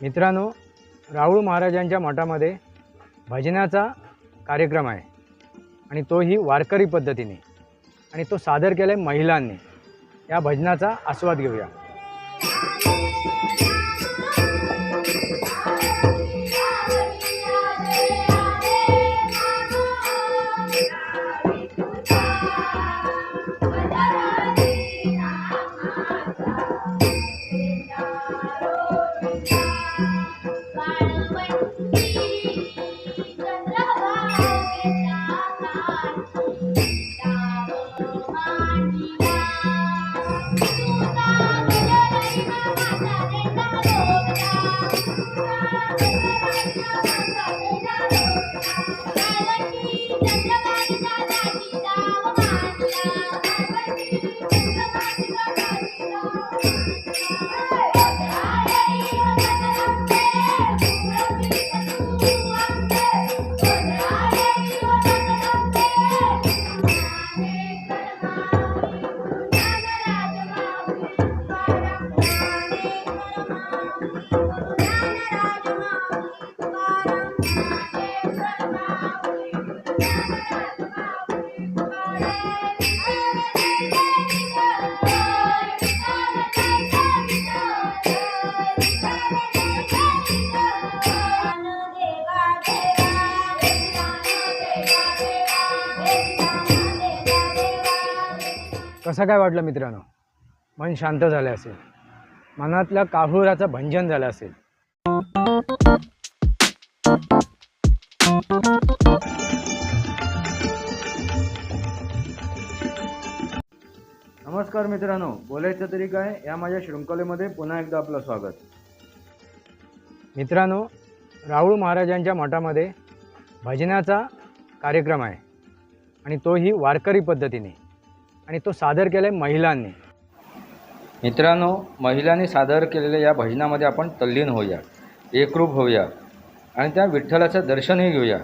मित्रांनो, राऊळ महाराजांच्या मठामध्ये भजनाचा कार्यक्रम आहे आणि तोही वारकरी पद्धतीने आणि तो सादर केला आहे महिलांनी। या भजनाचा आस्वाद घेऊया। कसं काय वाटलं मित्रांनो? मन शांत झालं असेल, मनातल्या काहुराचं भंजन झालं असेल। नमस्कार मित्रांनो, बोलायचं तरी काय या माझ्या शृंखलेमध्ये पुन्हा एकदा आपलं स्वागत। मित्रांनो, राऊळ महाराजांच्या मठामध्ये भजनाचा कार्यक्रम आहे आणि तोही वारकरी पद्धतीने आणि तो सादर केला आहे महिलांनी। मित्रांनो, महिलांनी सादर केलेल्या या भजनामध्ये आपण तल्लीन होऊया, एकरूप होऊया आणि त्या विठ्ठलाचं दर्शनही घेऊया।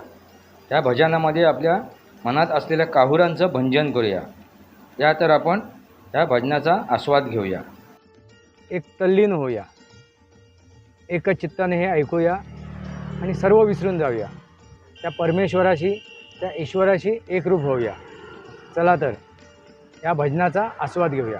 त्या भजनामध्ये आपल्या मनात असलेल्या काहुरांचं भंजन करूया। या तर आपण त्या भजनाचा आस्वाद घेऊया। एक तल्लीन होऊया, एक चित्ताने हे ऐकूया आणि सर्व विसरून जाऊया। त्या परमेश्वराशी, त्या ईश्वराशी एकरूप होऊया। चला तर या भजनाचा आस्वाद घेऊया।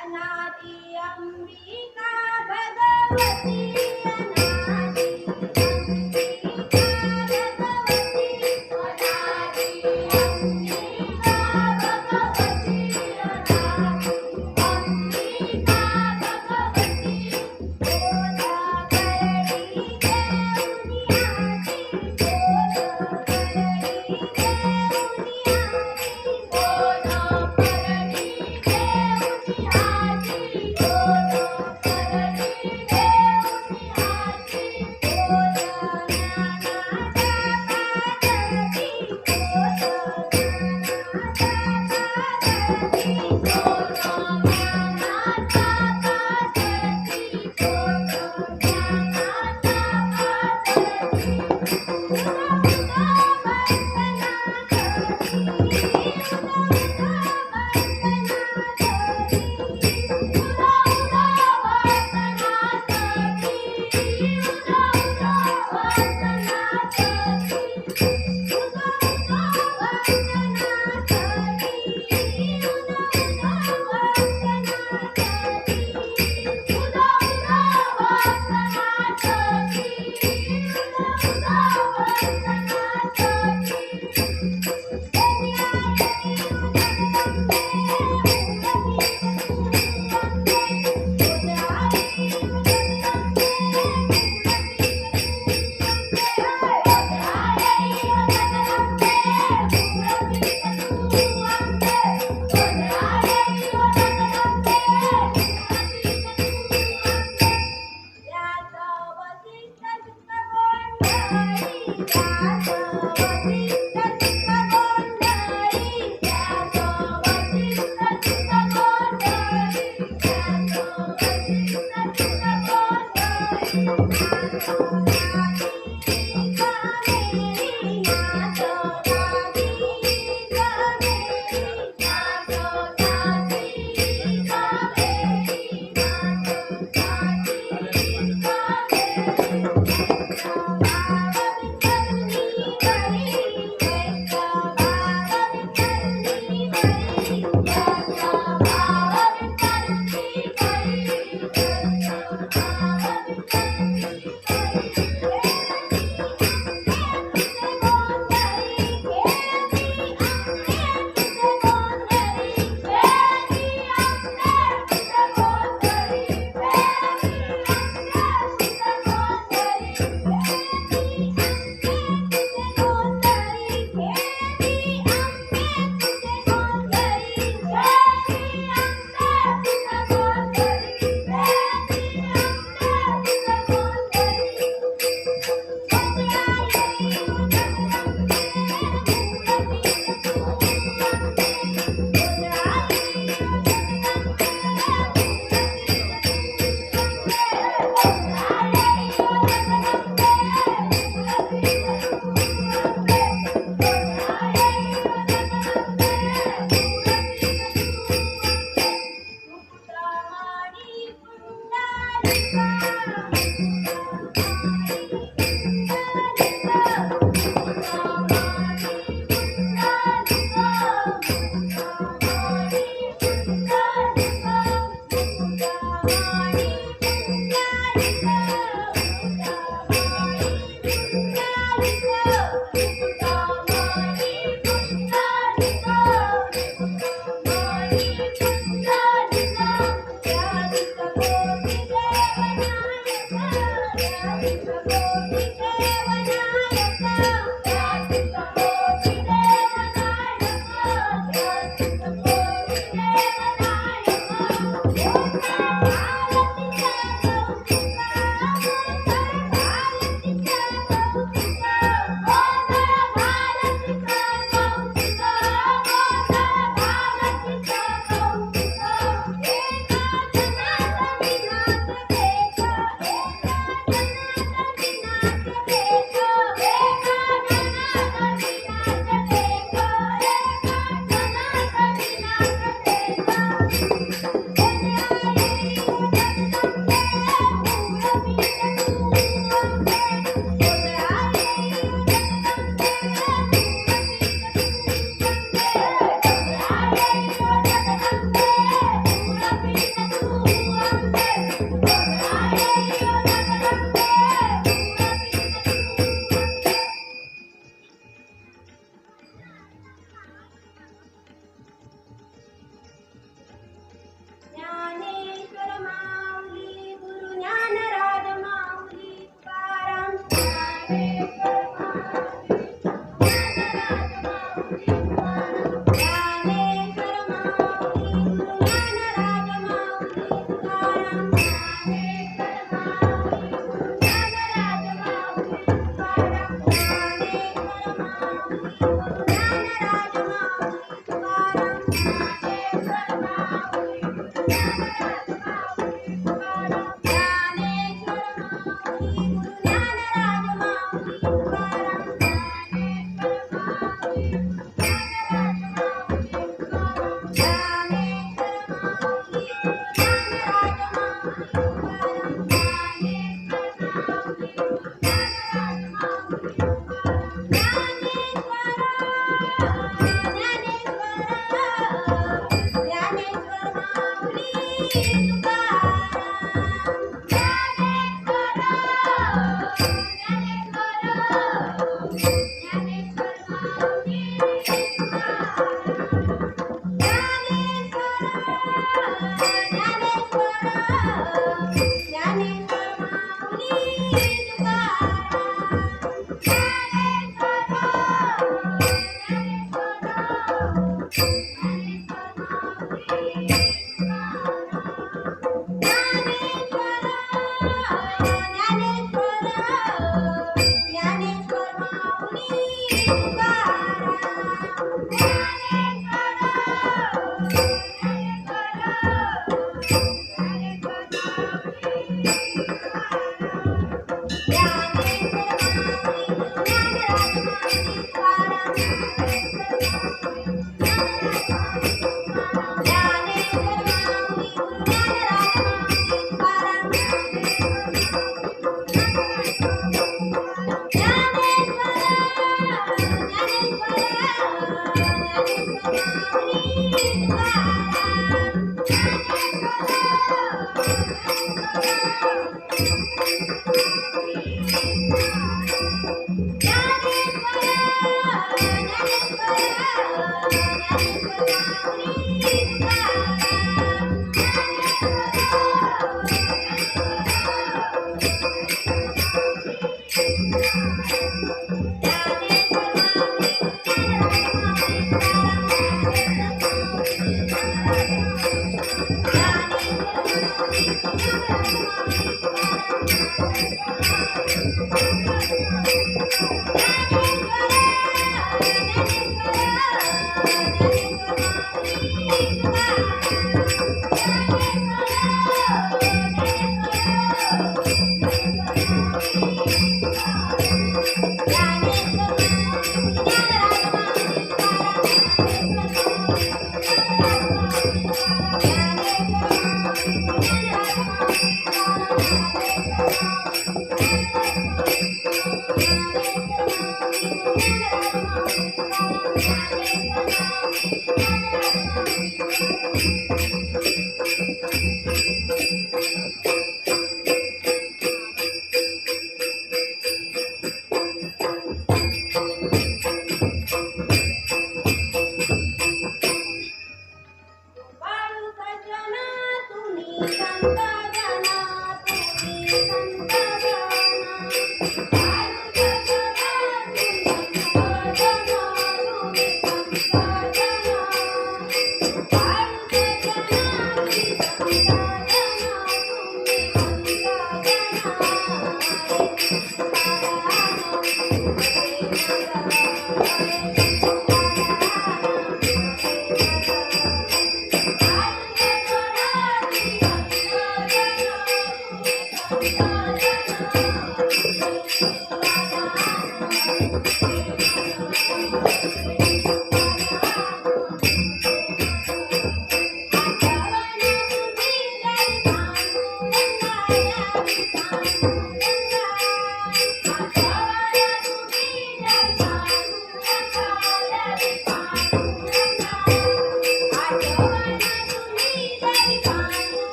अनादि अंबिका भगवती अनादि अंबिका भगवती अनादि अंबिका भगवती अनादि अंबिका भगवती बोधा करणी देवनी आदि बोधा करणी देवनी आदि बोधा करणी देवनी आदि बोधा करणी देवनी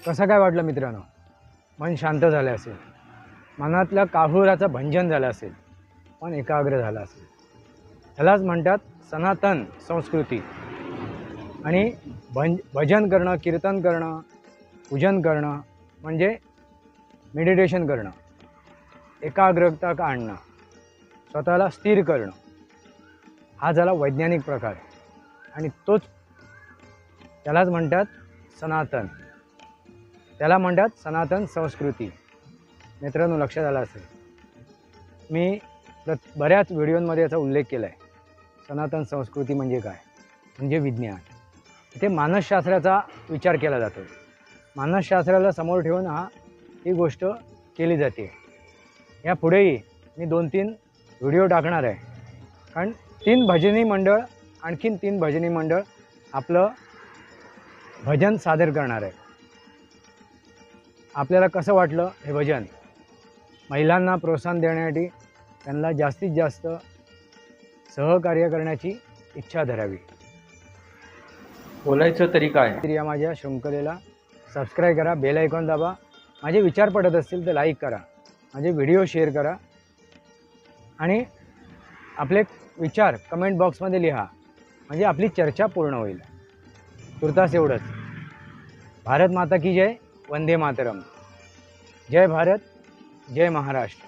कसं काय वाटलं मित्रांनो? मन शांत झालं असेल, मनातल्या काहुराचं भंजन झालं असेल, मन एकाग्र झालं असेल. ह्यालाच म्हणतात सनातन संस्कृती. आणि भजन करणं, कीर्तन करणं, पूजन करणं म्हणजे मेडिटेशन करणं, एकाग्रता आणणं, स्वतःला स्थिर करणं, हा झाला वैज्ञानिक प्रकार. आणि तोच त्यालाच म्हणतात सनातन, त्याला म्हणतात सनातन संस्कृती. मित्रांनो, लक्षात आलं असेल, मी बऱ्याच व्हिडिओमध्ये याचा उल्लेख केला आहे. सनातन संस्कृती म्हणजे काय? म्हणजे विज्ञान. इथे मानसशास्त्राचा विचार केला जातो. मानसशास्त्राला समोर ठेवून ही गोष्ट केली जाते. यापुढेही मी 2-3 व्हिडिओ टाकणार आहे, कारण 3 भजनी मंडळ, आणखीन 3 भजनी मंडळ आपलं भजन सादर करणार आहे. आपल्याला कसं वाटलं हे भजन? महिलांना प्रोत्साहन देण्यासाठी त्यांना जास्तीत जास्त सहकार्य करण्याची इच्छा धरावी. बोलायचं तरी काय? तर या माझ्या शृंखलेला सबस्क्राईब करा, बेल आयकॉन दाबा. माझे विचार पडत असतील तर लाईक करा, माझे व्हिडिओ शेअर करा आणि आपले विचार कमेंट बॉक्समध्ये लिहा, म्हणजे आपली चर्चा पूर्ण होईल. तुर्तास एवढंच. भारत माता की जय. वंदे मातरम. जय भारत, जय महाराष्ट्र.